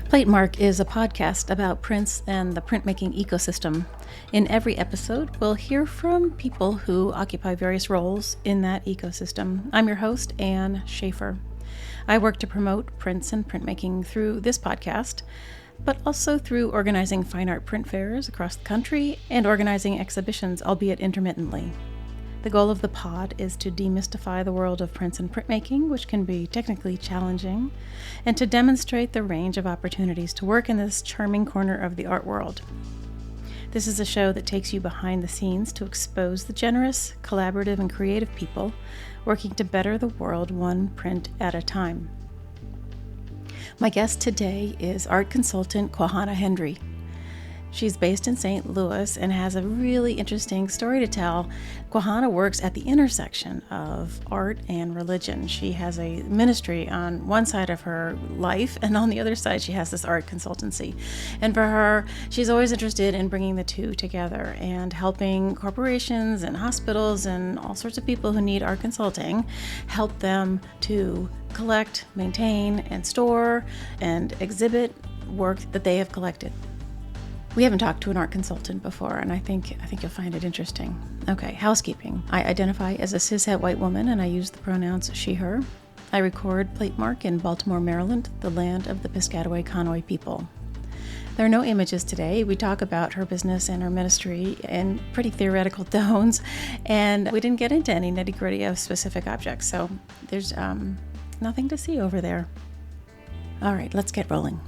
Platemark is a podcast about prints and the printmaking ecosystem. In every episode, we'll hear from people who occupy various roles in that ecosystem. I'm your host, Anne Schaefer. I work to promote prints and printmaking through this podcast, but also through organizing fine art print fairs across the country and organizing exhibitions, albeit intermittently. The goal of the pod is to demystify the world of prints and printmaking, which can be technically challenging, and to demonstrate the range of opportunities to work in this charming corner of the art world. This is a show that takes you behind the scenes to expose the generous, collaborative, and creative people working to better the world one print at a time. My guest today is art consultant Quahana Hendree. She's based in St. Louis and has a really interesting story to tell. Quahana works at the intersection of art and religion. She has a ministry on one side of her life, and on the other side, she has this art consultancy. And for her, she's always interested in bringing the two together and helping corporations and hospitals and all sorts of people who need art consulting, help them to collect, maintain, and store and exhibit work that they have collected. We haven't talked to an art consultant before, and I think you'll find it interesting. Okay, housekeeping. I identify as a cishet white woman, and I use the pronouns she, her. I record Platemark in Baltimore, Maryland, the land of the Piscataway Conoy people. There are no images today. We talk about her business and her ministry in pretty theoretical tones, and we didn't get into any nitty-gritty of specific objects, so there's nothing to see over there. All right, let's get rolling.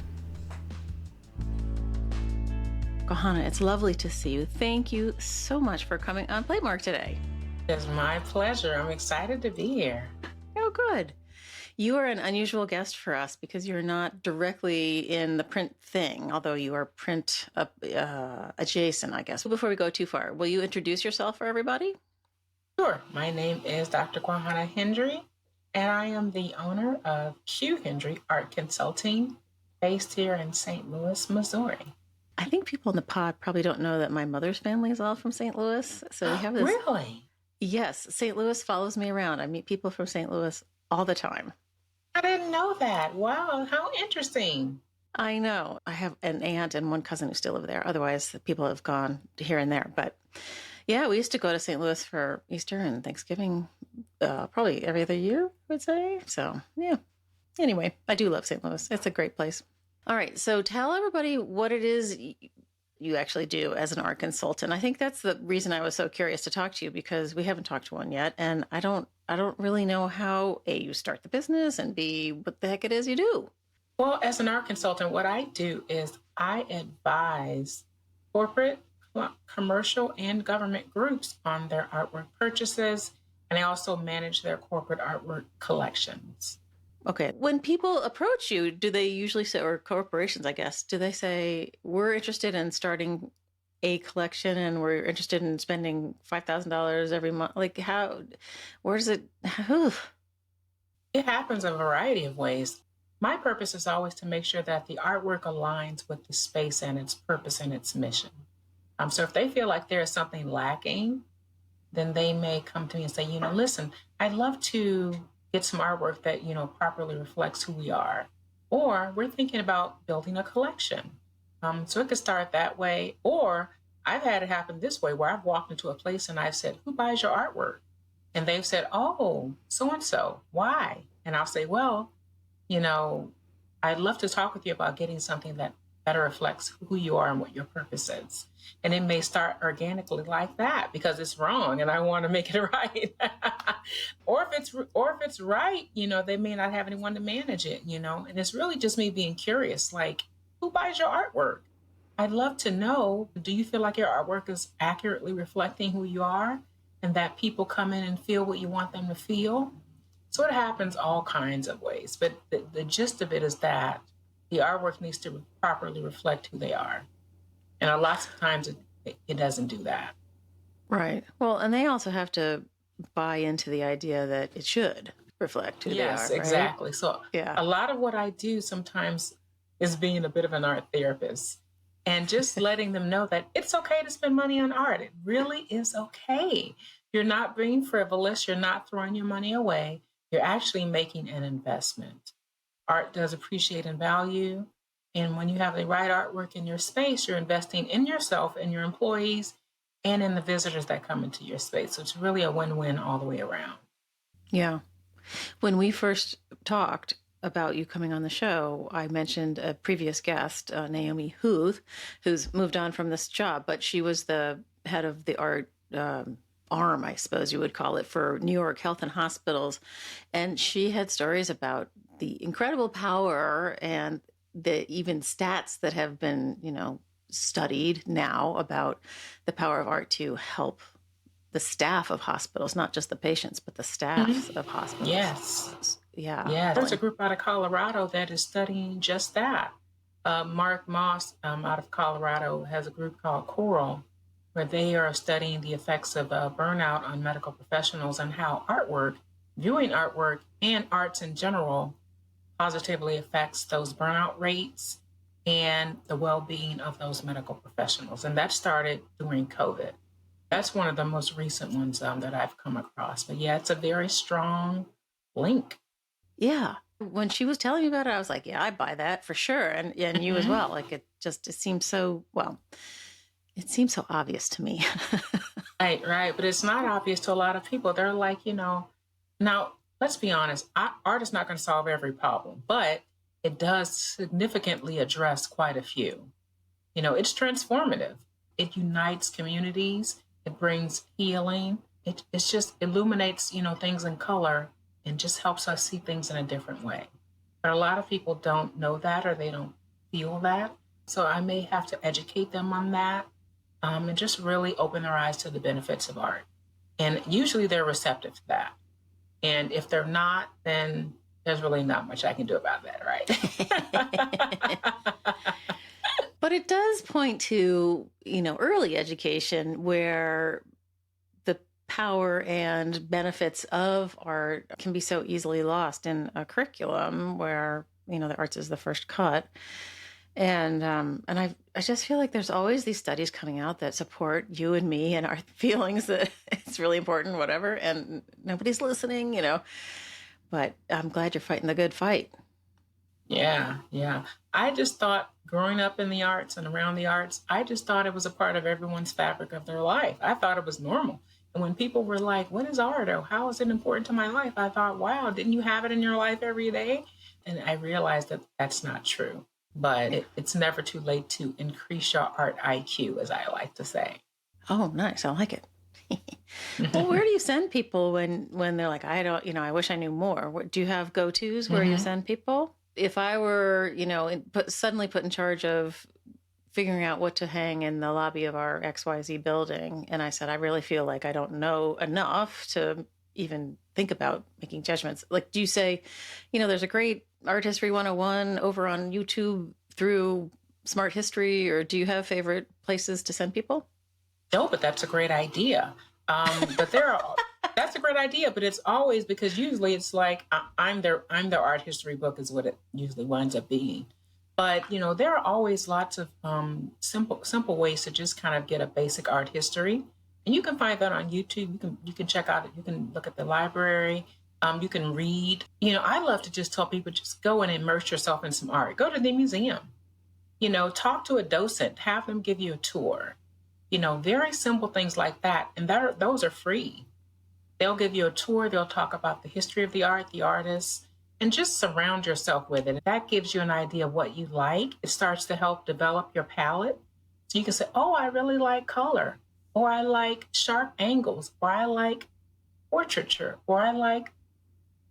Quahana, it's lovely to see you. Thank you so much for coming on Platemark today. It's my pleasure. I'm excited to be here. Oh, good. You are an unusual guest for us because you're not directly in the print thing, although you are print adjacent, I guess. Before we go too far, will you introduce yourself for everybody? Sure. My name is Dr. Quahana Hendree, and I am the owner of Q Hendree Art Consulting, based here in St. Louis, Missouri. I think people in the pod probably don't know that my mother's family is all from St. Louis. So we have this. Really? Yes. St. Louis follows me around. I meet people from St. Louis all the time. I didn't know that. Wow. How interesting. I know. I have an aunt and one cousin who still live there. Otherwise, people have gone here and there. But yeah, we used to go to St. Louis for Easter and Thanksgiving probably every other year, I would say. So yeah. Anyway, I do love St. Louis. It's a great place. All right. So tell everybody what it is you actually do as an art consultant. I think that's the reason I was so curious to talk to you, because we haven't talked to one yet. And I don't really know how, A, you start the business, and B, what the heck it is you do. Well, as an art consultant, what I do is I advise corporate, commercial, and government groups on their artwork purchases. And I also manage their corporate artwork collections. Okay. When people approach you, do they usually say, or corporations, I guess, do they say, we're interested in starting a collection and we're interested in spending $5,000 every month? Like where does it, It happens a variety of ways. My purpose is always to make sure that the artwork aligns with the space and its purpose and its mission. So if they feel like there is something lacking, then they may come to me and say, listen, I'd love to get some artwork that, properly reflects who we are. Or we're thinking about building a collection. So it could start that way. Or I've had it happen this way, where I've walked into a place and I've said, who buys your artwork? And they've said, oh, so-and-so. Why? And I'll say, well, I'd love to talk with you about getting something that better reflects who you are and what your purpose is. And it may start organically like that because it's wrong and I want to make it right. or if it's right, they may not have anyone to manage it, and it's really just me being curious, like, who buys your artwork? I'd love to know, do you feel like your artwork is accurately reflecting who you are and that people come in and feel what you want them to feel? So it happens all kinds of ways. But the gist of it is that the artwork needs to properly reflect who they are. And a lot of times it doesn't do that. Right. Well, and they also have to buy into the idea that it should reflect who they are. Yes, right? exactly. So yeah. A lot of what I do sometimes is being a bit of an art therapist and just letting them know that it's okay to spend money on art. It really is okay. You're not being frivolous. You're not throwing your money away. You're actually making an investment. Art does appreciate in value. And when you have the right artwork in your space, you're investing in yourself and your employees and in the visitors that come into your space. So it's really a win-win all the way around. Yeah. When we first talked about you coming on the show, I mentioned a previous guest, Naomi Huth, who's moved on from this job, but she was the head of the art arm, I suppose you would call it, for New York Health and Hospitals. And she had stories about the incredible power and the even stats that have been, studied now about the power of art to help the staff of hospitals, not just the patients, but the staff of hospitals. Yes. Yeah. Yeah. There's a group out of Colorado that is studying just that. Mark Moss out of Colorado has a group called Coral, where they are studying the effects of burnout on medical professionals and how artwork, viewing artwork and arts in general positively affects those burnout rates and the well-being of those medical professionals. And that started during COVID. That's one of the most recent ones that I've come across. But yeah, it's a very strong link. Yeah. When she was telling me about it, I was like, yeah, I buy that for sure. And you as well. Like it seems so, it seems so obvious to me. Right. But it's not obvious to a lot of people. They're like, now, let's be honest, art is not going to solve every problem, but it does significantly address quite a few. It's transformative. It unites communities. It brings healing. It just illuminates, things in color and just helps us see things in a different way. But a lot of people don't know that or they don't feel that. So I may have to educate them on that and just really open their eyes to the benefits of art. And usually they're receptive to that. And if they're not, then there's really not much I can do about that, right? But it does point to, early education where the power and benefits of art can be so easily lost in a curriculum where, the arts is the first cut. And I just feel like there's always these studies coming out that support you and me and our feelings that it's really important, whatever, and nobody's listening, But I'm glad you're fighting the good fight. Yeah. I just thought growing up in the arts and around the arts, I just thought it was a part of everyone's fabric of their life. I thought it was normal. And when people were like, what is art? Or how is it important to my life? I thought, wow, didn't you have it in your life every day? And I realized that that's not true. But it's never too late to increase your art IQ, as I like to say. Oh, nice. I like it. Well, where do you send people when they're like, I don't, I wish I knew more? Do you have go-tos where you send people? If I were, suddenly put in charge of figuring out what to hang in the lobby of our XYZ building, and I said, I really feel like I don't know enough to even think about making judgments. Like, do you say, there's a great Art History 101 over on YouTube through Smart History, or do you have favorite places to send people? No, but that's a great idea. That's a great idea, but it's always because usually it's like I'm their art history book is what it usually winds up being. But there are always lots of simple ways to just kind of get a basic art history, and you can find that on YouTube. You can check out it. You can look at the library. You can read. I love to just tell people just go and immerse yourself in some art. Go to the museum. Talk to a docent. Have them give you a tour. Very simple things like that. And those are free. They'll give you a tour. They'll talk about the history of the art, the artists, and just surround yourself with it. That gives you an idea of what you like. It starts to help develop your palette. So you can say, oh, I really like color, or I like sharp angles, or I like portraiture, or I like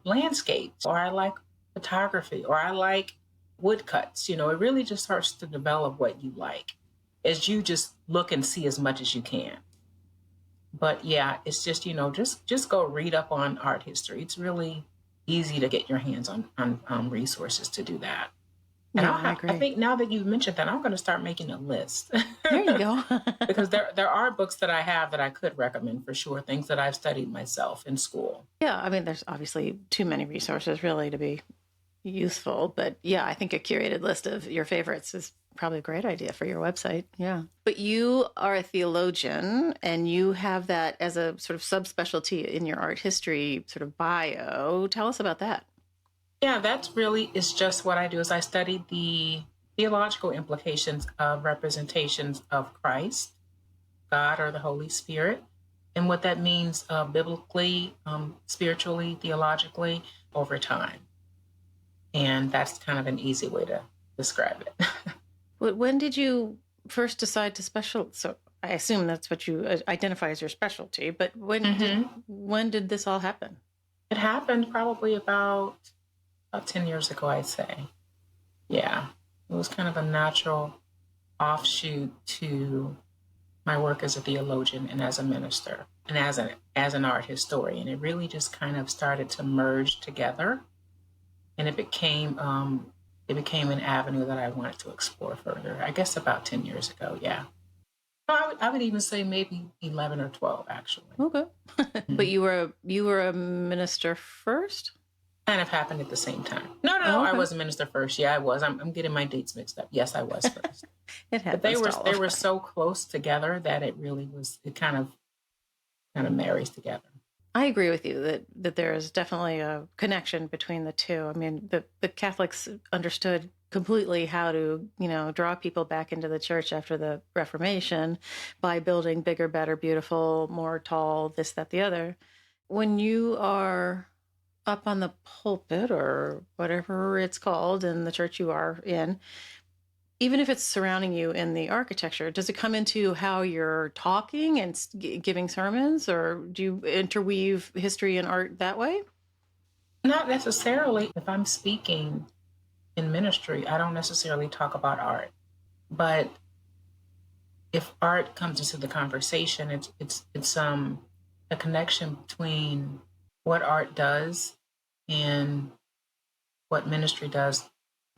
landscapes, or I like photography, or I like woodcuts. It really just starts to develop what you like as you just look and see as much as you can. But yeah, it's just, just go read up on art history. It's really easy to get your hands on resources to do that. And yeah, I agree. I think now that you've mentioned that, I'm going to start making a list. There you go. Because there are books that I have that I could recommend for sure, things that I've studied myself in school. Yeah, I mean, there's obviously too many resources really to be useful. But yeah, I think a curated list of your favorites is probably a great idea for your website. Yeah. But you are a theologian and you have that as a sort of subspecialty in your art history sort of bio. Tell us about that. Yeah, that's really is just what I do is I study the theological implications of representations of Christ, God, or the Holy Spirit, and what that means biblically, spiritually, theologically over time. And that's kind of an easy way to describe it. When did you first decide to so I assume that's what you identify as your specialty, but when did this all happen? It happened probably about 10 years ago, I'd say. Yeah, it was kind of a natural offshoot to my work as a theologian and as a minister and as an art historian. It really just kind of started to merge together, and it became an avenue that I wanted to explore further. I guess about 10 years ago. Yeah. I would even say maybe 11 or 12, actually. Okay. But you were a minister first? Kind of happened at the same time. No, okay. I was a minister first. Yeah, I was. I'm getting my dates mixed up. Yes, I was first. It happens. But they were so close together that it really was. It kind of marries together. I agree with you that there is definitely a connection between the two. I mean, the Catholics understood completely how to, draw people back into the church after the Reformation by building bigger, better, beautiful, more tall, this, that, the other. When you are up on the pulpit or whatever it's called in the church you are in, even if it's surrounding you in the architecture, does it come into how you're talking and giving sermons, or do you interweave history and art that way? Not necessarily. If I'm speaking in ministry, I don't necessarily talk about art. But if art comes into the conversation, it's a connection between what art does and what ministry does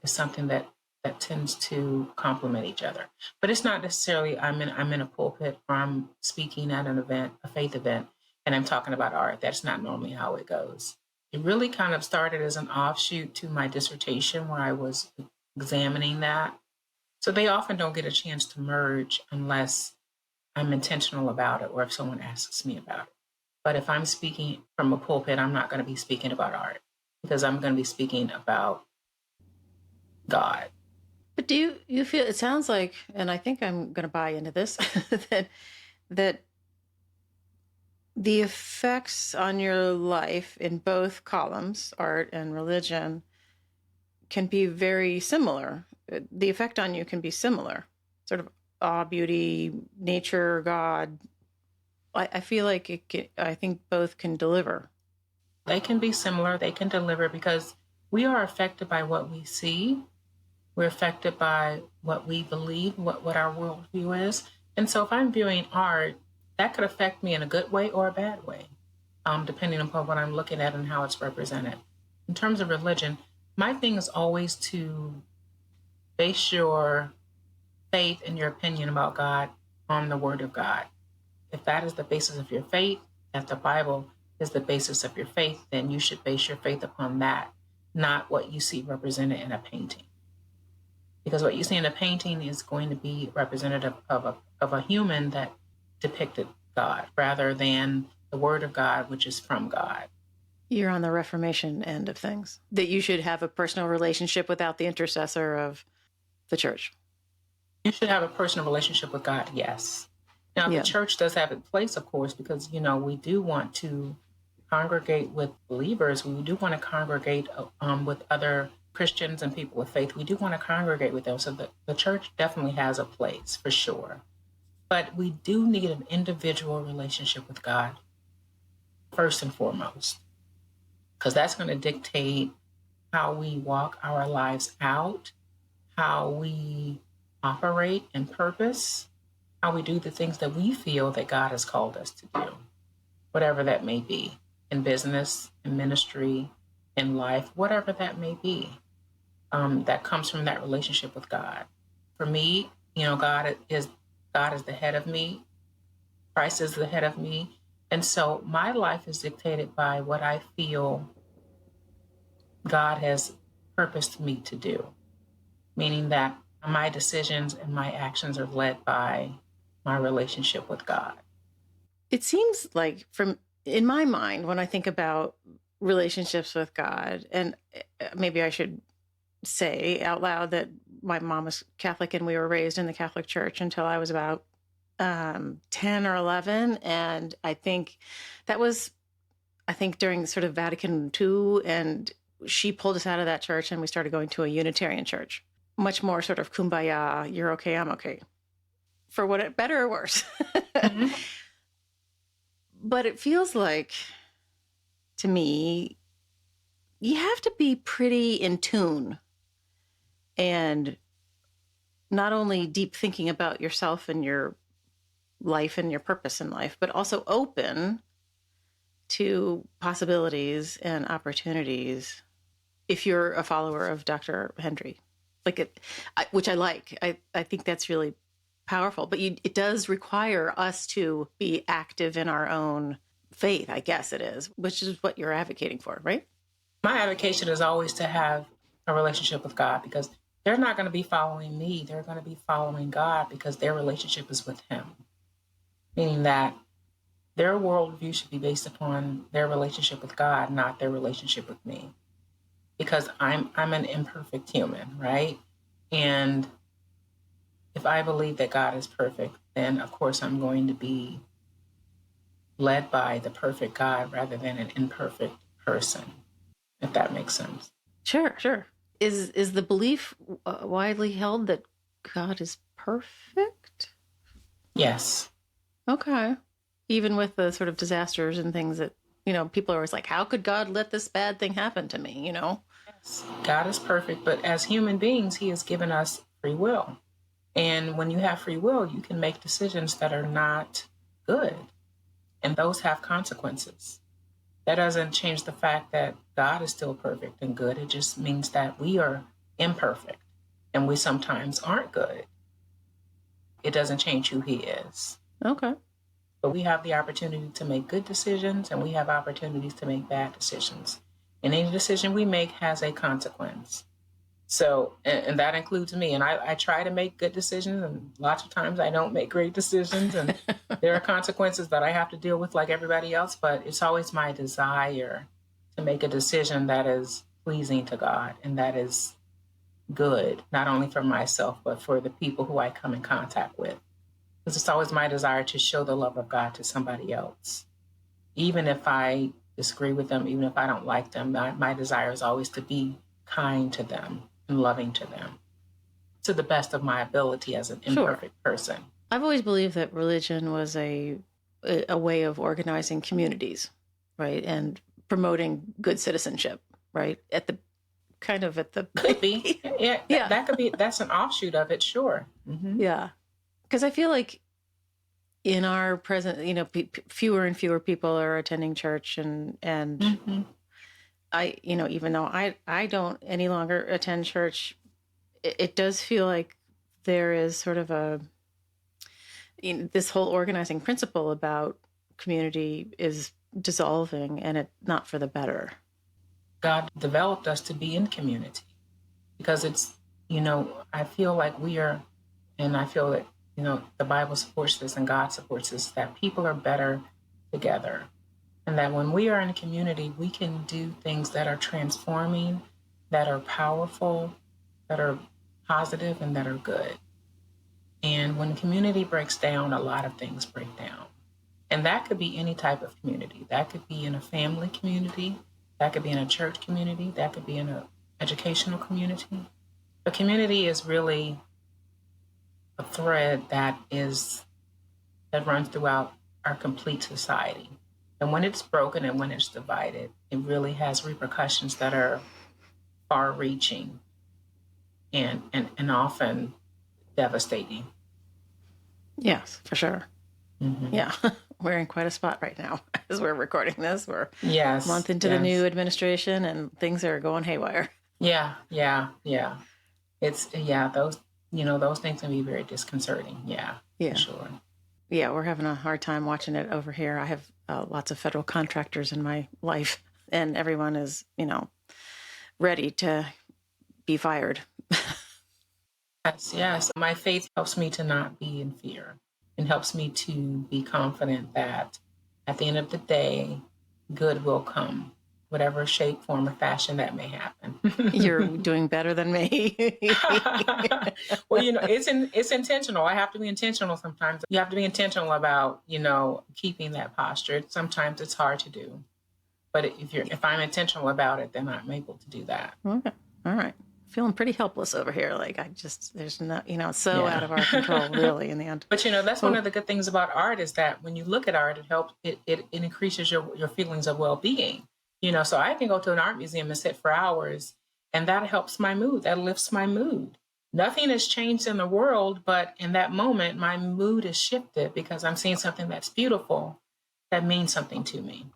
is something that tends to complement each other. But it's not necessarily I'm in a pulpit or I'm speaking at an event, a faith event, and I'm talking about art. That's not normally how it goes. It really kind of started as an offshoot to my dissertation where I was examining that. So they often don't get a chance to merge unless I'm intentional about it or if someone asks me about it. But if I'm speaking from a pulpit, I'm not going to be speaking about art because I'm going to be speaking about God. But do you feel, it sounds like, and I think I'm going to buy into this, that the effects on your life in both columns, art and religion, can be very similar. The effect on you can be similar, sort of awe, beauty, nature, God. I feel like I think both can deliver. They can be similar. They can deliver because we are affected by what we see. We're affected by what we believe, what our worldview is. And so if I'm viewing art, that could affect me in a good way or a bad way, depending upon what I'm looking at and how it's represented. In terms of religion, my thing is always to base your faith and your opinion about God on the Word of God. If that is the basis of your faith, if the Bible is the basis of your faith, then you should base your faith upon that, not what you see represented in a painting. Because what you see in a painting is going to be representative of a human that depicted God rather than the Word of God, which is from God. You're on the Reformation end of things, that you should have a personal relationship without the intercessor of the church. You should have a personal relationship with God, yes. Now, the church does have its place, of course, because, we do want to congregate with believers. We do want to congregate with other Christians and people with faith. We do want to congregate with them. So the church definitely has a place, for sure. But we do need an individual relationship with God, first and foremost, because that's going to dictate how we walk our lives out, how we operate in purpose, how we do the things that we feel that God has called us to do, whatever that may be, in business, in ministry, in life, whatever that may be, that comes from that relationship with God. For me, God is the head of me. Christ is the head of me. And so my life is dictated by what I feel God has purposed me to do, meaning that my decisions and my actions are led by my relationship with God. It seems like, in my mind, when I think about relationships with God, and maybe I should say out loud that my mom was Catholic and we were raised in the Catholic Church until I was about 10 or 11. And I think that was, during sort of Vatican II, and she pulled us out of that church and we started going to a Unitarian church. Much more sort of kumbaya, you're okay, I'm okay. For what, better or worse. Mm-hmm. But it feels like, to me, you have to be pretty in tune and not only deep thinking about yourself and your life and your purpose in life, but also open to possibilities and opportunities if you're a follower of Dr. Hendree. Which I like. I think that's really powerful. But it does require us to be active in our own faith, I guess it is, which is what you're advocating for, right? My advocation is always to have a relationship with God, because they're not going to be following me. They're going to be following God because their relationship is with Him. Meaning that their worldview should be based upon their relationship with God, not their relationship with me. Because I'm an imperfect human, right? And if I believe that God is perfect, then of course I'm going to be led by the perfect God rather than an imperfect person, if that makes sense. Sure. Is the belief widely held that God is perfect? Yes. Okay. Even with the sort of disasters and things that, people are always like, how could God let this bad thing happen to me, Yes. God is perfect, but as human beings, He has given us free will. And when you have free will, you can make decisions that are not good, and those have consequences. That doesn't change the fact that God is still perfect and good. It just means that we are imperfect and we sometimes aren't good. It doesn't change who He is. Okay. But we have the opportunity to make good decisions, and we have opportunities to make bad decisions. And any decision we make has a consequence. So, and that includes me. And I try to make good decisions, and lots of times I don't make great decisions, and there are consequences that I have to deal with like everybody else. But it's always my desire to make a decision that is pleasing to God and that is good, not only for myself, but for the people who I come in contact with. Because it's always my desire to show the love of God to somebody else. Even if I disagree with them, even if I don't like them, my desire is always to be kind to them and loving to them to the best of my ability as an imperfect person. I've always believed that religion was a way of organizing communities, right? And promoting good citizenship, right? Could be. Yeah. That could be, that's an offshoot of it, sure. Mm-hmm. Yeah. Because I feel like in our present, fewer and fewer people are attending church, and Mm-hmm. I, even though I don't any longer attend church, it does feel like there is sort of this whole organizing principle about community is dissolving, and it's not for the better. God developed us to be in community because it's, I feel like we are, and I feel that, the Bible supports this and God supports this, that people are better together. And that when we are in a community, we can do things that are transforming, that are powerful, that are positive, and that are good. And when community breaks down, a lot of things break down. And that could be any type of community. That could be in a family community. That could be in a church community. That could be in an educational community. A community is really a thread that runs throughout our complete society. And when it's broken and when it's divided, it really has repercussions that are far-reaching and often devastating. Yes, for sure. Mm-hmm. Yeah, we're in quite a spot right now as we're recording this. We're a month into the new administration, and things are going haywire. Yeah. It's those things can be very disconcerting. Yeah, for sure. Yeah, we're having a hard time watching it over here. I have lots of federal contractors in my life, and everyone is, ready to be fired. Yes. My faith helps me to not be in fear and helps me to be confident that at the end of the day, good will come whatever shape, form, or fashion that may happen. You're doing better than me. Well, it's intentional. I have to be intentional sometimes. You have to be intentional about, keeping that posture. Sometimes it's hard to do. But if I'm intentional about it, then I'm able to do that. Okay. All right. Feeling pretty helpless over here. Like there's not, it's so out of our control, really, in the end. But that's one of the good things about art is that when you look at art, it helps. It increases your feelings of well-being. So I can go to an art museum and sit for hours, and that helps my mood. That lifts my mood. Nothing has changed in the world, but in that moment, my mood is shifted because I'm seeing something that's beautiful that means something to me.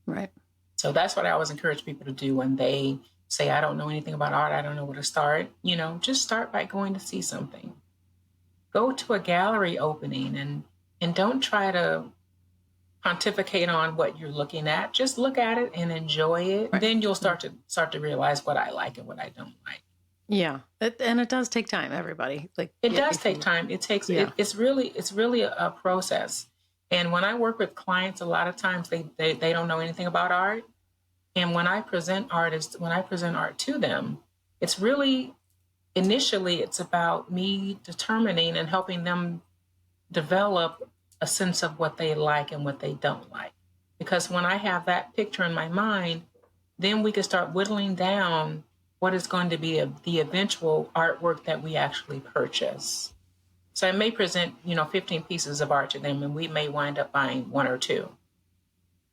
Right. So that's what I always encourage people to do when they say, I don't know anything about art, I don't know where to start. Just start by going to see something. Go to a gallery opening and don't try to pontificate on what you're looking at. Just look at it and enjoy it. Right. Then you'll start to realize what I like and what I don't like. Yeah. And it does take time, everybody. It does take time. It takes, it's really a process. And when I work with clients, a lot of times they don't know anything about art. And when I present art to them, it's really, initially, it's about me determining and helping them develop a sense of what they like and what they don't like. Because when I have that picture in my mind, then we can start whittling down what is going to be the eventual artwork that we actually purchase. So I may present, 15 pieces of art to them, and we may wind up buying one or two.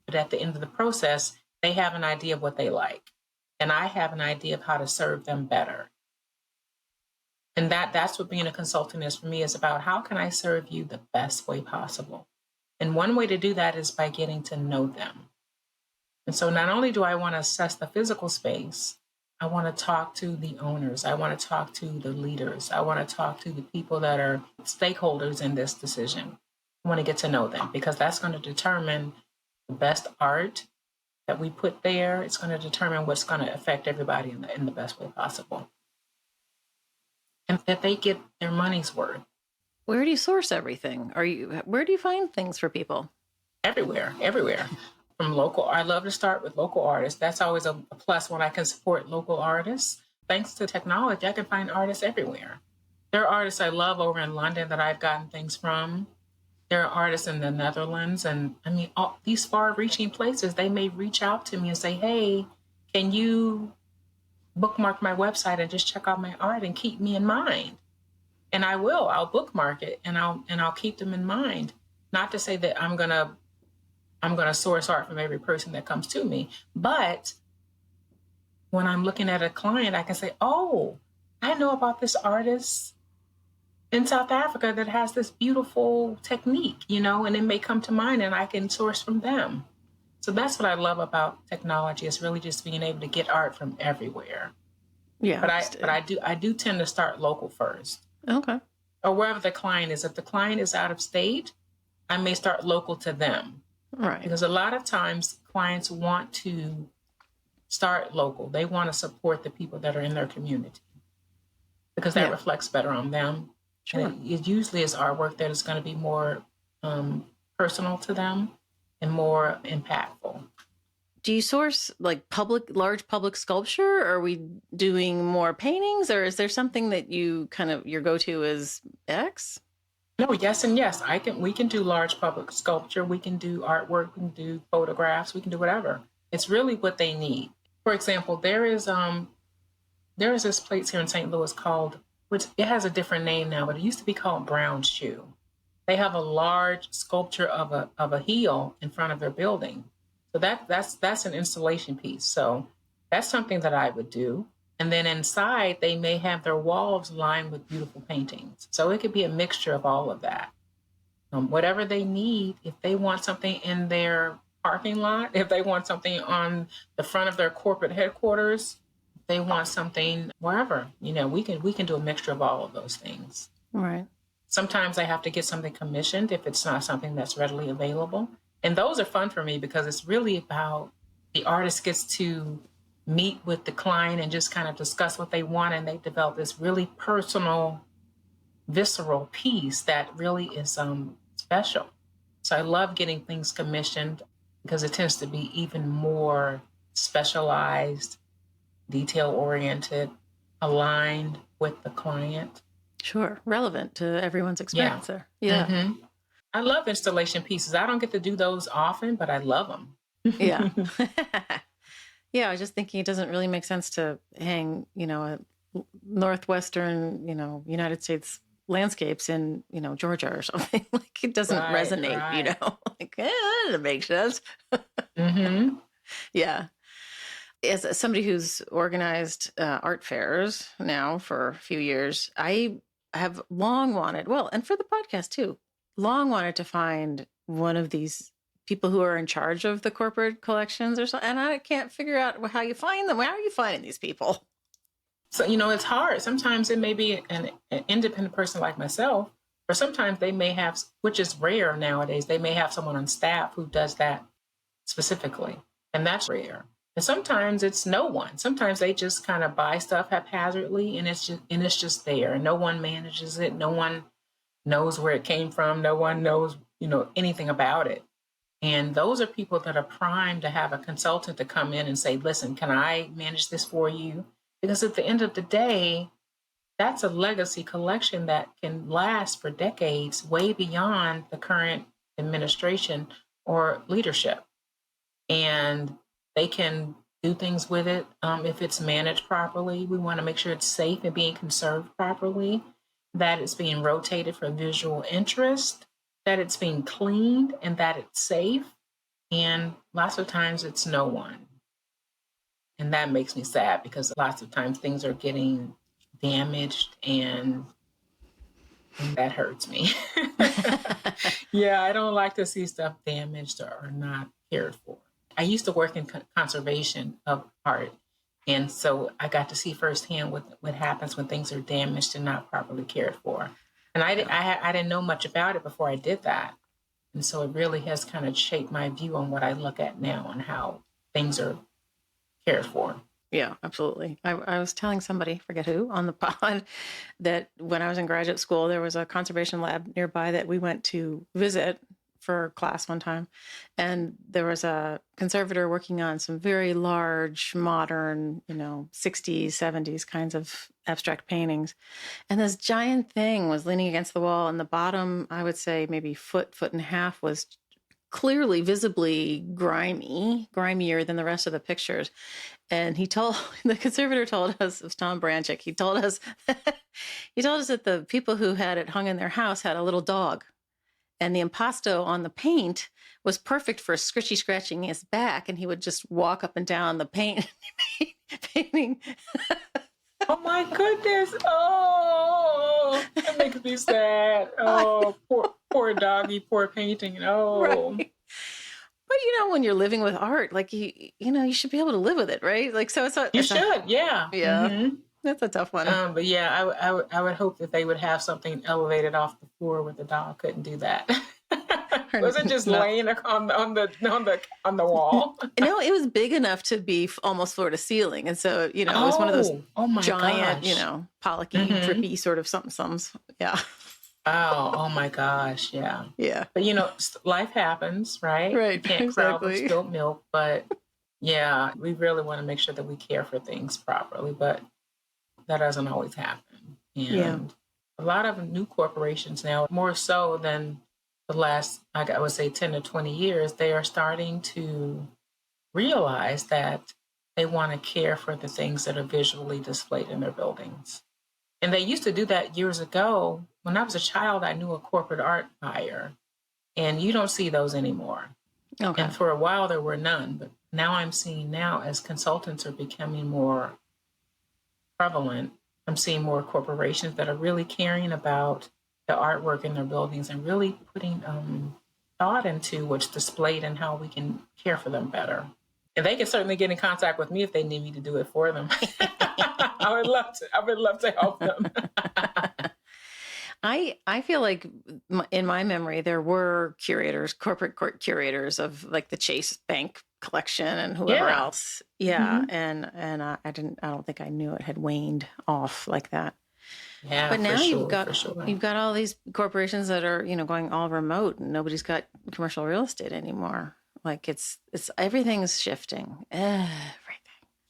But at the end of the process, they have an idea of what they like. And I have an idea of how to serve them better. And that's what being a consultant is for me, is about how can I serve you the best way possible? And one way to do that is by getting to know them. And so not only do I want to assess the physical space, I want to talk to the owners. I want to talk to the leaders. I want to talk to the people that are stakeholders in this decision. I want to get to know them because that's going to determine the best art that we put there. It's going to determine what's going to affect everybody in the best way possible. And that they get their money's worth. Where do you source everything? Where do you find things for people? Everywhere. From local, I love to start with local artists. That's always a plus when I can support local artists. Thanks to technology, I can find artists everywhere. There are artists I love over in London that I've gotten things from. There are artists in the Netherlands, and all these far-reaching places, they may reach out to me and say, hey, can you bookmark my website and just check out my art and keep me in mind? And I will. I'll bookmark it and I'll keep them in mind. Not to say that I'm gonna source art from every person that comes to me, but when I'm looking at a client, I can say, oh, I know about this artist in South Africa that has this beautiful technique, and it may come to mind and I can source from them. So that's what I love about technology, is really just being able to get art from everywhere. Yeah. But I do tend to start local first. Okay. Or wherever the client is. If the client is out of state, I may start local to them. Right. Because a lot of times clients want to start local. They want to support the people that are in their community because that reflects better on them. Sure. And it usually is artwork that is going to be more personal to them and more impactful. Do you source like large public sculpture? Or are we doing more paintings, or is there something that you your go-to is X? No, yes and yes. We can do large public sculpture. We can do artwork. We can do photographs. We can do whatever. It's really what they need. For example, there is this place here in St. Louis which it has a different name now, but it used to be called Brown Shoe. They have a large sculpture of a heel in front of their building. So that's an installation piece. So that's something that I would do. And then inside, they may have their walls lined with beautiful paintings. So it could be a mixture of all of that. Whatever they need, if they want something in their parking lot, if they want something on the front of their corporate headquarters, if they want something wherever, we can do a mixture of all of those things. Right. Sometimes I have to get something commissioned if it's not something that's readily available. And those are fun for me because it's really about the artist gets to meet with the client and just kind of discuss what they want, and they develop this really personal, visceral piece that really is special. So I love getting things commissioned because it tends to be even more specialized, detail-oriented, aligned with the client. Sure. Relevant to everyone's Yeah. experience there. Yeah. Mm-hmm. I love installation pieces. I don't get to do those often, but I love them. Yeah. Yeah, I was just thinking it doesn't really make sense to hang, a northwestern, United States landscapes in, Georgia or something. Like it doesn't resonate, Right. Like, that doesn't make sense. Mm-hmm. Yeah. As somebody who's organized art fairs now for a few years, I have long wanted, well, and for the podcast too, long wanted to find one of these people who are in charge of the corporate collections or something. And I can't figure out how you find them. Where are you finding these people? So, it's hard. Sometimes it may be an independent person like myself, or sometimes they may have, which is rare nowadays, they may have someone on staff who does that specifically. And that's rare. And sometimes it's no one. Sometimes they just kind of buy stuff haphazardly and it's just there. And no one manages it. No one knows where it came from. No one knows, anything about it. And those are people that are primed to have a consultant to come in and say, listen, can I manage this for you? Because at the end of the day, that's a legacy collection that can last for decades, way beyond the current administration or leadership. And they can do things with it if it's managed properly. We want to make sure it's safe and being conserved properly, that it's being rotated for visual interest, that it's being cleaned, and that it's safe. And lots of times it's no one. And that makes me sad because lots of times things are getting damaged and that hurts me. Yeah, I don't like to see stuff damaged or not cared for. I used to work in conservation of art. And so I got to see firsthand what happens when things are damaged and not properly cared for. And I didn't know much about it before I did that. And so it really has kind of shaped my view on what I look at now and how things are cared for. Yeah, absolutely. I was telling somebody, forget who, on the pod, that when I was in graduate school, there was a conservation lab nearby that we went to visit for class one time. And there was a conservator working on some very large, modern, 60s, 70s kinds of abstract paintings. And this giant thing was leaning against the wall. And the bottom, I would say maybe foot and a half, was clearly, visibly grimier than the rest of the pictures. And the conservator told us, it was Tom Branchick, he told us that the people who had it hung in their house had a little dog. And the impasto on the paint was perfect for scratching his back. And he would just walk up and down the painting. Oh my goodness. Oh, that makes me sad. Oh, poor doggy, poor painting. Oh. Right. But when you're living with art, like you should be able to live with it, right? Like, so you should, yeah. Yeah. Mm-hmm. That's a tough one. But yeah, I would hope that they would have something elevated off the floor where the dog couldn't do that. Was it just laying on the wall? No, it was big enough to be almost floor to ceiling, and so it was one of those giant, Pollocky, drippy sort of something. Yeah. Oh my gosh, yeah. Yeah. But life happens, right? Right. You can't crowd with spilled milk, but yeah, we really want to make sure that we care for things properly, but that doesn't always happen. And a lot of new corporations now, more so than the last, I would say 10 to 20 years, they are starting to realize that they want to care for the things that are visually displayed in their buildings. And they used to do that years ago. When I was a child, I knew a corporate art buyer, and you don't see those anymore. Okay. And for a while, there were none. But now I'm seeing as consultants are becoming more prevalent, I'm seeing more corporations that are really caring about the artwork in their buildings and really putting thought into what's displayed and how we can care for them better. And they can certainly get in contact with me if they need me to do it for them. I would love to help them. I feel like in my memory, there were corporate court curators of like the Chase Bank collection and whoever else. Yeah. Mm-hmm. And I don't think I knew it had waned off like that. Yeah. But now you've got all these corporations that are, going all remote and nobody's got commercial real estate anymore. Like it's everything's shifting. Everything.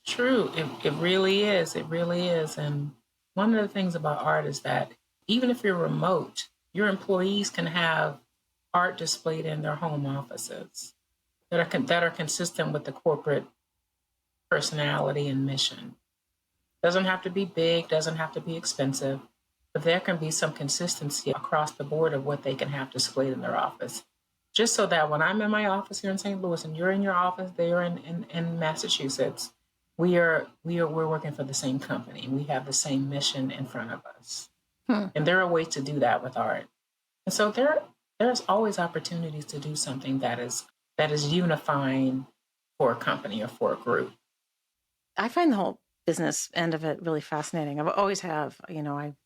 True. It really is. It really is. And one of the things about art is that even if you're remote, your employees can have art displayed in their home offices that are consistent with the corporate personality and mission. Doesn't have to be big, doesn't have to be expensive, but there can be some consistency across the board of what they can have displayed in their office. Just so that when I'm in my office here in St. Louis and you're in your office there in Massachusetts, we're working for the same company. We have the same mission in front of us. And there are ways to do that with art. And so there's always opportunities to do something that is unifying for a company or for a group. I find the whole business end of it really fascinating. I've always have, I don't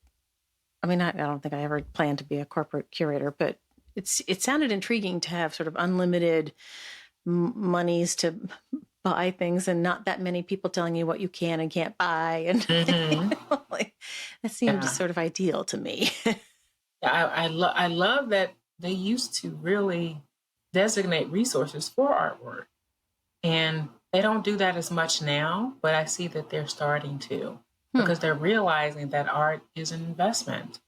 think I ever planned to be a corporate curator, but it sounded intriguing to have sort of unlimited monies to buy things and not that many people telling you what you can and can't buy. And that seemed sort of ideal to me. I love that they used to really designate resources for artwork. And they don't do that as much now, but I see that they're starting to because they're realizing that art is an investment,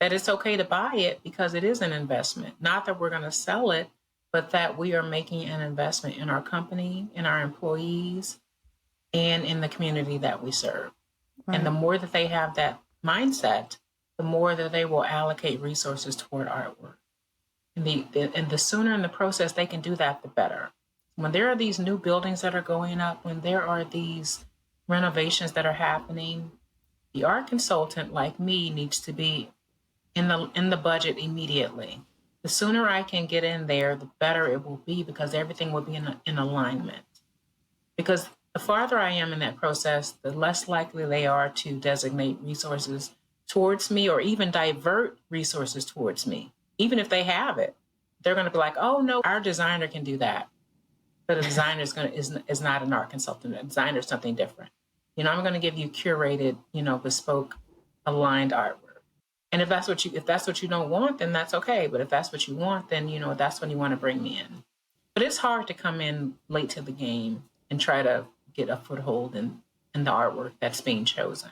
that it's okay to buy it because it is an investment. Not that we're going to sell it, but that we are making an investment in our company, in our employees, and in the community that we serve. Right. And the more that they have that mindset, the more that they will allocate resources toward artwork. And the sooner in the process they can do that, the better. When there are these new buildings that are going up, when there are these renovations that are happening, the art consultant like me needs to be in the budget immediately. The sooner I can get in there, the better it will be because everything will be in alignment. Because the farther I am in that process, the less likely they are to designate resources towards me or even divert resources towards me. Even if they have it, they're going to be like, oh, no, our designer can do that. But a designer is not an art consultant. A designer is something different. I'm going to give you curated, bespoke, aligned artwork. And if that's what you don't want, then that's okay. But if that's what you want, then that's when you want to bring me in. But it's hard to come in late to the game and try to get a foothold in the artwork that's being chosen.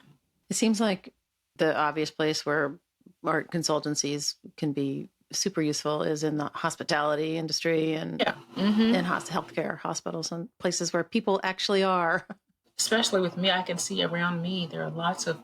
It seems like the obvious place where art consultancies can be super useful is in the hospitality industry and in healthcare, hospitals and places where people actually are. Especially with me, I can see around me, there are lots of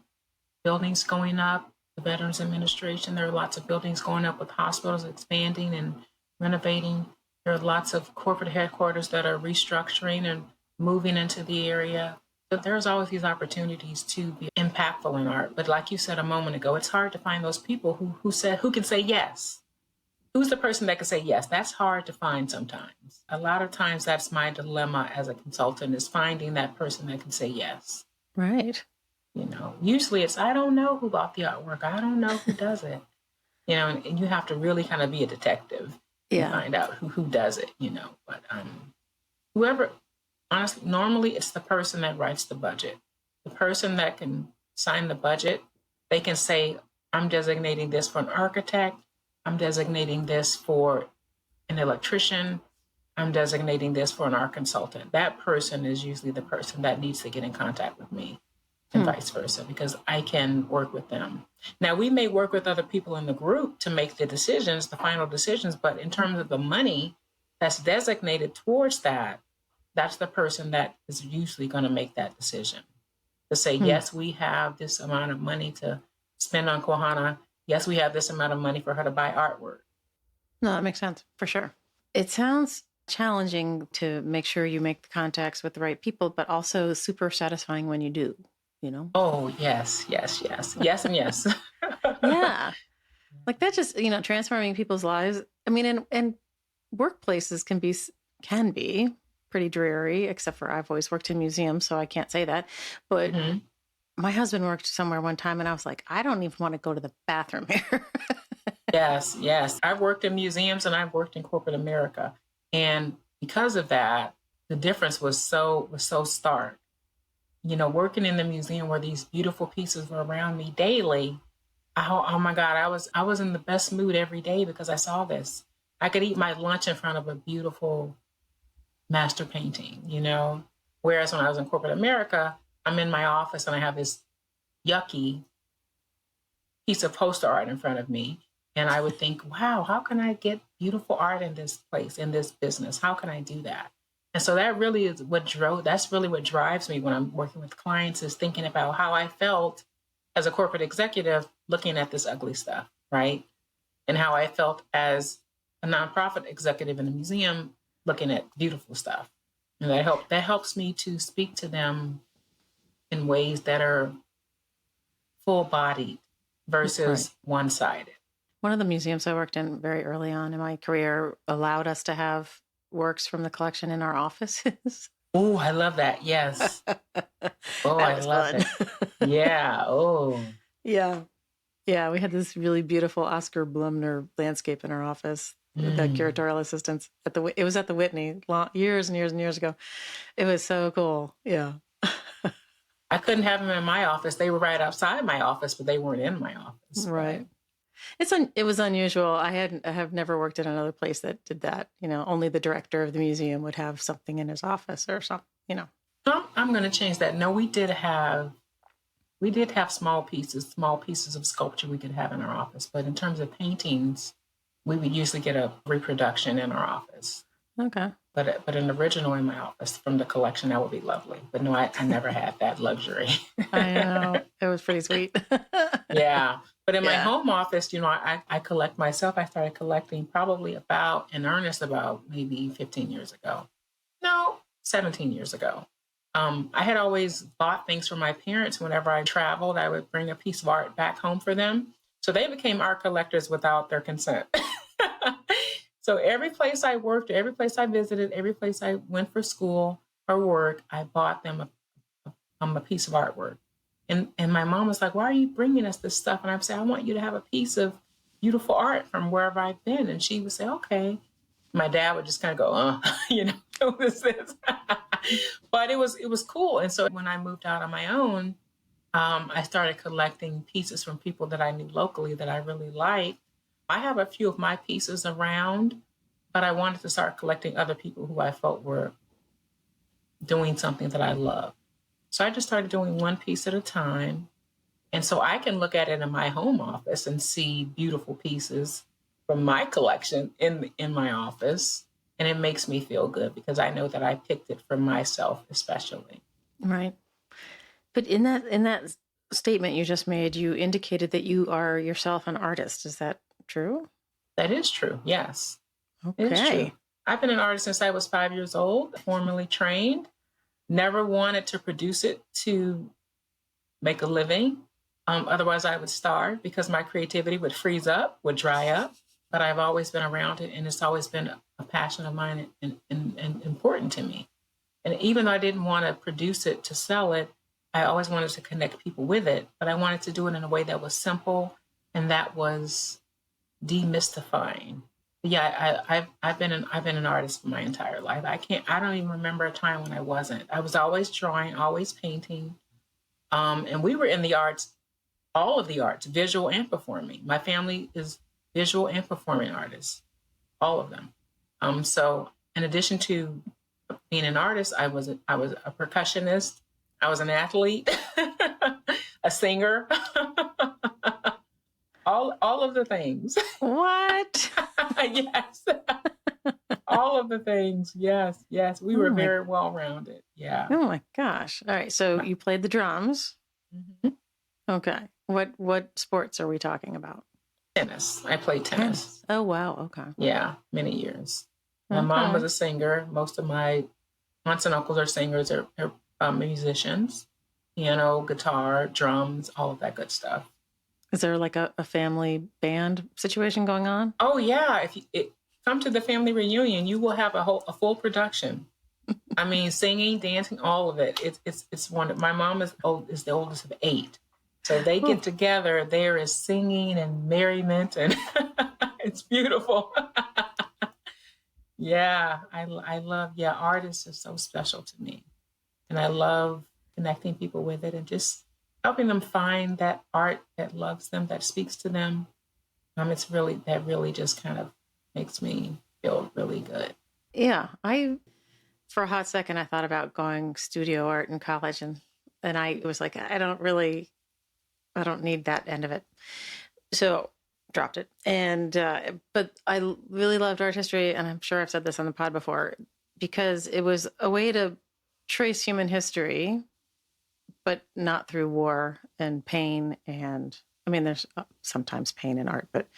buildings going up, the Veterans Administration. There are lots of buildings going up with hospitals expanding and renovating. There are lots of corporate headquarters that are restructuring and moving into the area. But there's always these opportunities to be impactful in art. But like you said a moment ago, it's hard to find those people who can say yes. Who's the person that can say yes? That's hard to find sometimes. A lot of times that's my dilemma as a consultant is finding that person that can say yes. Right. Usually it's, I don't know who bought the artwork. I don't know who does it. And you have to really kind of be a detective and find out who does it, But whoever, honestly, normally it's the person that writes the budget. The person that can sign the budget, they can say, I'm designating this for an architect. I'm designating this for an electrician. I'm designating this for an art consultant. That person is usually the person that needs to get in contact with me and vice versa, because I can work with them. Now, we may work with other people in the group to make the decisions, the final decisions, but in terms of the money that's designated towards that, that's the person that is usually going to make that decision. To say, yes, we have this amount of money to spend on Quahana. Yes, we have this amount of money for her to buy artwork. No, that makes sense, for sure. It sounds challenging to make sure you make the contacts with the right people, but also super satisfying when you do, Oh, yes. Yes, and yes. Yeah. Like that just, transforming people's lives. I mean, and workplaces can be pretty dreary, except for I've always worked in museums, so I can't say that. But my husband worked somewhere one time and I was like, I don't even want to go to the bathroom here. Yes. I've worked in museums and I've worked in corporate America. And because of that, the difference was so stark. Working in the museum where these beautiful pieces were around me daily. Oh my God, I was in the best mood every day because I saw this. I could eat my lunch in front of a beautiful master painting, Whereas when I was in corporate America, I'm in my office and I have this yucky piece of poster art in front of me. And I would think, wow, how can I get beautiful art in this place, in this business? How can I do that? And so that's really what drives me when I'm working with clients, is thinking about how I felt as a corporate executive looking at this ugly stuff, right? And how I felt as a nonprofit executive in a museum looking at beautiful stuff. And that helps me to speak to them in ways that are full-bodied versus one-sided. One of the museums I worked in very early on in my career allowed us to have works from the collection in our offices. Oh, I love that. Yes. Oh, I love it. Yeah. Oh. Yeah. Yeah. We had this really beautiful Oscar Blumner landscape in our office. The curatorial assistants it was at the Whitney years and years and years ago. It was so cool. Yeah. I couldn't have them in my office. They were right outside my office, but they weren't in my office. Right. It was unusual. I have never worked in another place that did that. Only the director of the museum would have something in his office or something, I'm going to change that. No, we did have small pieces of sculpture we could have in our office. But in terms of paintings, we would usually get a reproduction in our office. Okay. But an original in my office from the collection, that would be lovely. But no, I never had that luxury. I know. It was pretty sweet. Yeah. But in my home office, I collect myself. I started collecting probably in earnest about maybe 15 years ago. No, 17 years ago. I had always bought things for my parents. Whenever I traveled, I would bring a piece of art back home for them. So they became art collectors without their consent. So every place I worked, every place I visited, every place I went for school or work, I bought them a piece of artwork. And my mom was like, why are you bringing us this stuff? And I would say, I want you to have a piece of beautiful art from wherever I've been. And she would say, okay. My dad would just kind of go, what is this? But it was cool. And so when I moved out on my own, I started collecting pieces from people that I knew locally that I really liked. I have a few of my pieces around, but I wanted to start collecting other people who I felt were doing something that I love. So I just started doing one piece at a time. And so I can look at it in my home office and see beautiful pieces from my collection in my office. And it makes me feel good because I know that I picked it for myself, especially. Right. But in that statement you just made, you indicated that you are yourself an artist. Is that true? That is true. Yes. Okay. It is true. I've been an artist since I was 5 years old, formally trained. Never wanted to produce it to make a living. Otherwise, I would starve because my creativity would freeze up, would dry up. But I've always been around it, and it's always been a passion of mine and important to me. And even though I didn't want to produce it to sell it, I always wanted to connect people with it. But I wanted to do it in a way that was simple and that was demystifying. Yeah, I've been an artist for my entire life. I don't even remember a time when I wasn't. I was always drawing, always painting. And we were in the arts, all of the arts, visual and performing. My family is visual and performing artists, all of them. So in addition to being an artist, I was a percussionist. I was an athlete, a singer, all of the things. What? Yes. All of the things. Yes. We were very well-rounded. Yeah. Oh my gosh. All right. So you played the drums. Mm-hmm. Okay. What sports are we talking about? Tennis. I played tennis. Oh, wow. Okay. Yeah. Many years. My mom was a singer. Most of my aunts and uncles are singers or musicians. Piano, guitar, drums, all of that good stuff. Is there like a family band situation going on? Oh yeah, if you come to the family reunion, you will have a full production. I mean, singing, dancing, all of it. It's wonderful. My mom is the oldest of 8, so they get together. There is singing and merriment, and it's beautiful. Yeah, I love. Yeah, art is just so special to me, and I love connecting people with it and just helping them find that art that loves them, that speaks to them. That really just kind of makes me feel really good. Yeah. for a hot second, I thought about going studio art in college, and I was like, I don't need that end of it. So dropped it. And, but I really loved art history. And I'm sure I've said this on the pod before, because it was a way to trace human history, but not through war and pain. And I mean, there's sometimes pain in art, but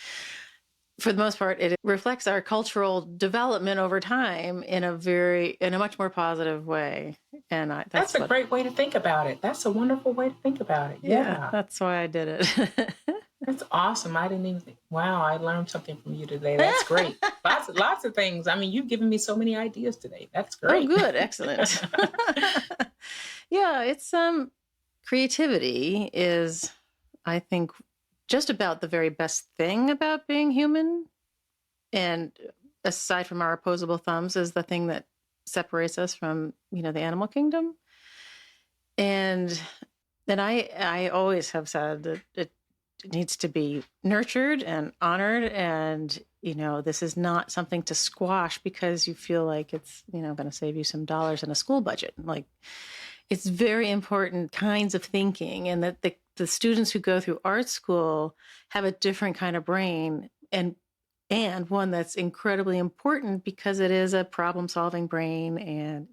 for the most part, it reflects our cultural development over time in a much more positive way. And that's a great way to think about it. That's a wonderful way to think about it. Yeah. That's why I did it. That's awesome. I didn't even think, wow, I learned something from you today. That's great. Lots of things. I mean, you've given me so many ideas today. That's great. Oh, good. Excellent. Yeah, it's creativity is, I think, just about the very best thing about being human. And aside from our opposable thumbs, is the thing that separates us from, the animal kingdom. And then I always have said that it needs to be nurtured and honored. And, this is not something to squash because you feel like it's, going to save you some dollars in a school budget. Like, it's very important kinds of thinking, and that the students who go through art school have a different kind of brain, and one that's incredibly important because it is a problem-solving brain, and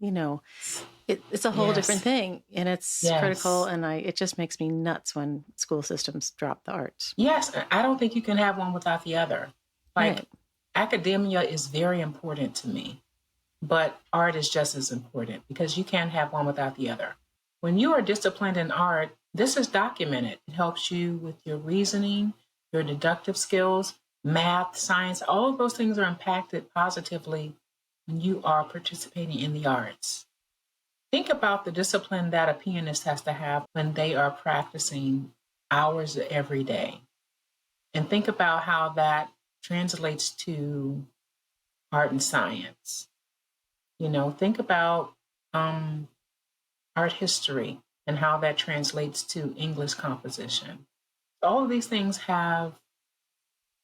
it's a whole different thing, and it's critical. And it just makes me nuts when school systems drop the arts. Yes, I don't think you can have one without the other. Like, academia is very important to me, but art is just as important, because you can't have one without the other. When you are disciplined in art, this is documented. It helps you with your reasoning, your deductive skills, math, science. All of those things are impacted positively when you are participating in the arts. Think about the discipline that a pianist has to have when they are practicing hours every day. And think about how that translates to art and science. Think about art history and how that translates to English composition. All of these things have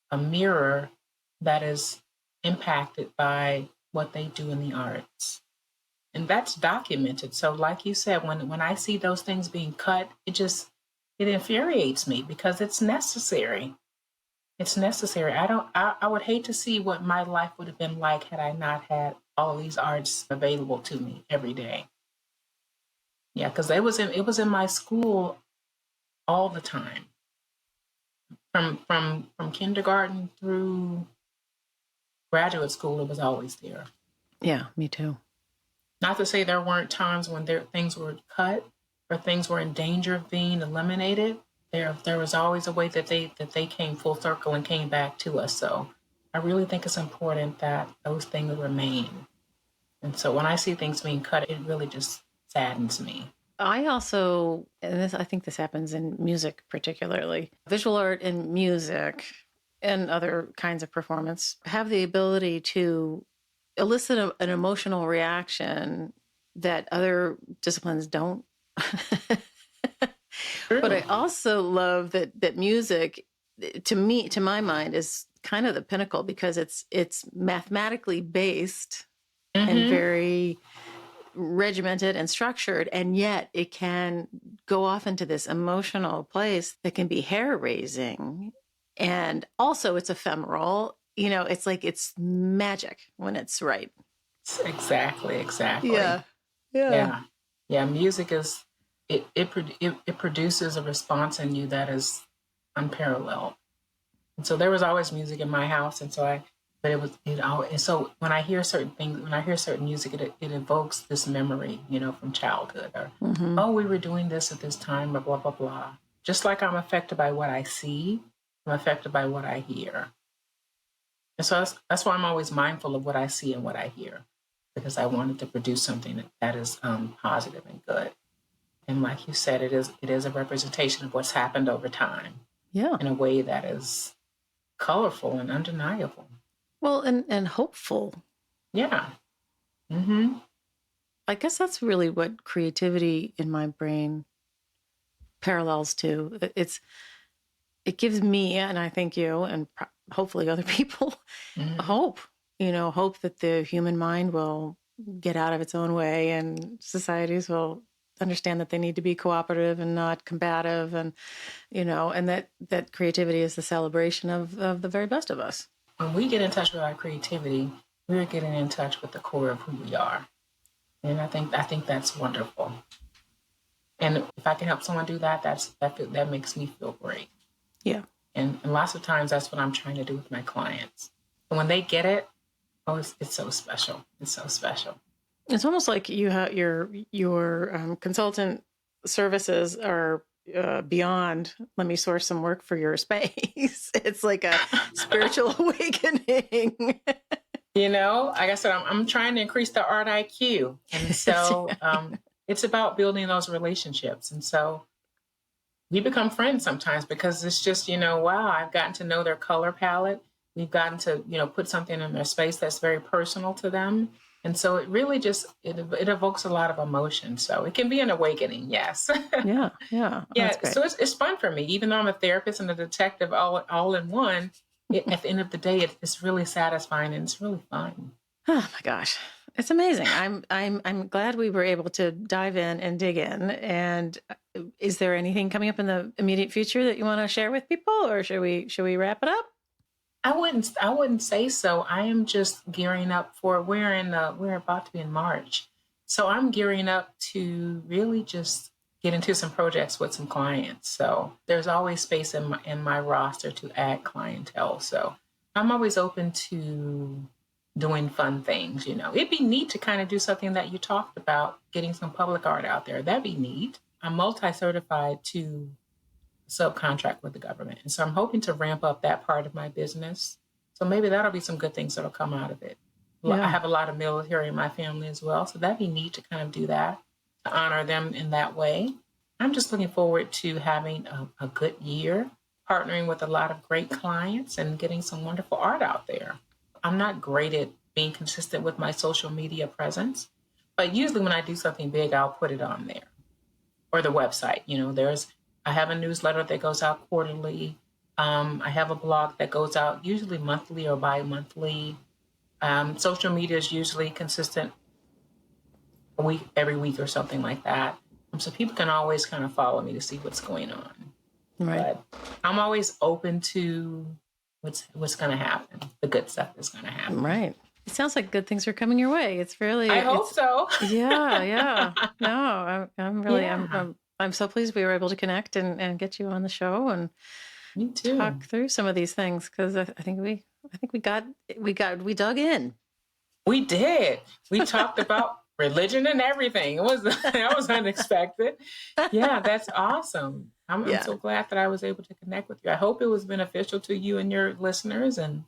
a mirror that is impacted by what they do in the arts. And that's documented. So like you said, when I see those things being cut, it infuriates me, because it's necessary. It's necessary. I would hate to see what my life would have been like had I not had all of these arts available to me every day. Yeah, because it was in my school all the time. From kindergarten through graduate school, it was always there. Yeah, me too. Not to say there weren't times when things were cut or things were in danger of being eliminated. There was always a way that they came full circle and came back to us. So I really think it's important that those things remain. And so when I see things being cut, it really just saddens me. I also, I think this happens in music particularly, visual art and music and other kinds of performance have the ability to elicit an emotional reaction that other disciplines don't. But I also love that music, to my mind, is kind of the pinnacle, because it's mathematically based and very regimented and structured, and yet it can go off into this emotional place that can be hair-raising, and also it's ephemeral. It's like it's magic when it's right. Exactly. Yeah. Music is it produces a response in you that is unparalleled. And so there was always music in my house, and so so when I hear certain things, when I hear certain music, it evokes this memory, from childhood, or oh, we were doing this at this time, or blah blah blah. Just like I'm affected by what I see, I'm affected by what I hear. And so that's why I'm always mindful of what I see and what I hear, because I wanted to produce something that is positive and good. And like you said, it is a representation of what's happened over time. Yeah. In a way that is colorful and undeniable. Well, and hopeful. Yeah. I guess that's really what creativity in my brain parallels to. It gives me, and I think you, and hopefully other people, hope. Hope that the human mind will get out of its own way, and societies will understand that they need to be cooperative and not combative, and and that creativity is the celebration of the very best of us. When we get in touch with our creativity, we're getting in touch with the core of who we are. And I think that's wonderful. And if I can help someone do that, that makes me feel great. Yeah. And lots of times that's what I'm trying to do with my clients. And when they get it, it's so special. It's so special. It's almost like you have your consultant services are beyond, let me source some work for your space. It's like a spiritual awakening. Like I said, I'm trying to increase the art IQ. And so it's about building those relationships. And so we become friends sometimes because it's just, wow, I've gotten to know their color palette. We've gotten to, put something in their space that's very personal to them. And so it really just, it evokes a lot of emotion. So it can be an awakening. Yes. Yeah. Yeah. So it's fun for me, even though I'm a therapist and a detective all in one. At the end of the day, it's really satisfying and it's really fun. Oh my gosh, it's amazing. I'm glad we were able to dive in and dig in. And is there anything coming up in the immediate future that you want to share with people, or should we wrap it up? I wouldn't say so. I am just gearing up for we're about to be in March, so I'm gearing up to really just get into some projects with some clients. So there's always space in my roster to add clientele. So I'm always open to doing fun things. It'd be neat to kind of do something that you talked about, getting some public art out there. That'd be neat. I'm multi-certified to subcontract with the government. And so I'm hoping to ramp up that part of my business. So maybe that'll be some good things that'll come out of it. Yeah. I have a lot of military in my family as well. So that'd be neat to kind of do that, to honor them in that way. I'm just looking forward to having a good year, partnering with a lot of great clients and getting some wonderful art out there. I'm not great at being consistent with my social media presence, but usually when I do something big, I'll put it on there or the website. I have a newsletter that goes out quarterly. I have a blog that goes out usually monthly or bi-monthly. Social media is usually consistent every week or something like that. So people can always kind of follow me to see what's going on. Right. But I'm always open to what's going to happen. The good stuff is going to happen. Right. It sounds like good things are coming your way. It's really. I hope so. Yeah. No, I'm really. Yeah. I'm so pleased we were able to connect and get you on the show and me too. Talk through some of these things, because I think we dug in. We did. We talked about religion and everything. That was unexpected. Yeah, that's awesome. I'm so glad that I was able to connect with you. I hope it was beneficial to you and your listeners, and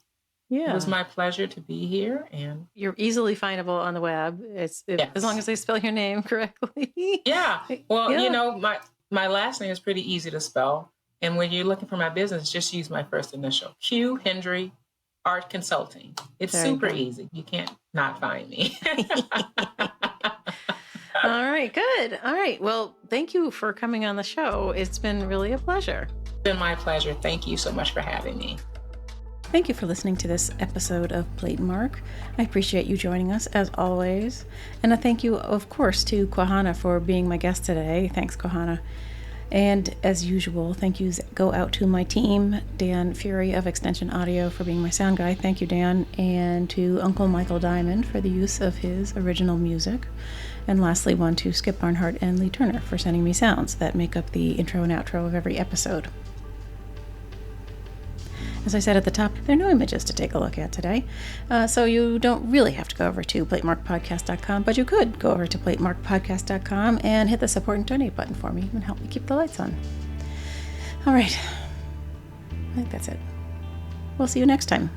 it was my pleasure to be here. And you're easily findable on the web. As long as they spell your name correctly. Yeah. Well, my last name is pretty easy to spell. And when you're looking for my business, just use my first initial, Q Hendree Art Consulting. It's super easy. You can't not find me. All right, good. All right. Well, thank you for coming on the show. It's been really a pleasure. It's been my pleasure. Thank you so much for having me. Thank you for listening to this episode of Platemark. I appreciate you joining us as always. And a thank you, of course, to Quahana for being my guest today. Thanks, Quahana. And as usual, thank yous go out to my team, Dan Fury of Extension Audio for being my sound guy. Thank you, Dan. And to Uncle Michael Diamond for the use of his original music. And lastly, one to Skip Barnhart and Lee Turner for sending me sounds that make up the intro and outro of every episode. As I said at the top, there are no images to take a look at today, so you don't really have to go over to platemarkpodcast.com, but you could go over to platemarkpodcast.com and hit the support and donate button for me and help me keep the lights on. All right, I think that's it. We'll see you next time.